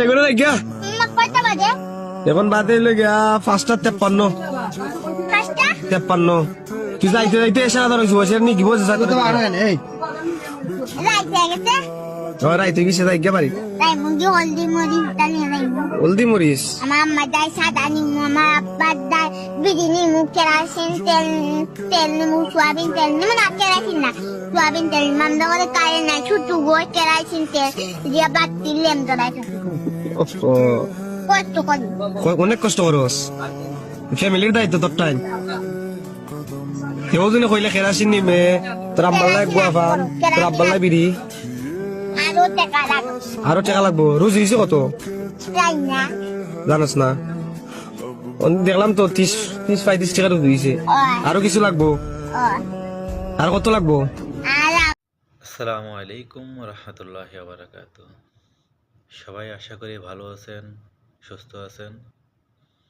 এগুলো লাগিয়া কয়টা বাজে? এখন বাদে গিয়া 5:53 53 তুই যাইতে যাইতে এসে আদার হয়েছে বসে নি কি বসে রাইতে গেছে রাইতে গেছে যাই গিয়া পারি তাই মুগি হলদি মরি তালি রাইমু হলদি মরিস আমার আম্মা দাই সাদা নিমু আমার আব্বা দাই বিড়ি নিমু কেরাসিন তেল তেল নিমু সোয়াবিন তেল নিমু না কেরাসিন না সোয়াবিন তেল মামদা করে কারে না ছুটু গো কেরাসিন তেল দিয়া বাতি লেম দরাই কষ্ট করি অনেক কষ্ট করস ফ্যামিলির দায়িত্ব তোর টাইম কেউ যদি কইলে কেরাসিন নিমে তোর আব্বাল্লাই গুয়া ফান তোর আব্বাল্লাই বিড়ি আরো টাকা লাগবে আরো টাকা লাগবো রোজ দিছে কত তাই না জানাস না দেখলাম তো 30-35 টাকা রোজ দিছে আরো কিছু লাগবো আর কত লাগবো আর আসসালামু আলাইকুম রহমতুল্লাহ বারাকাতু। সবাই আশা করি ভালো আছেন, সুস্থ আছেন।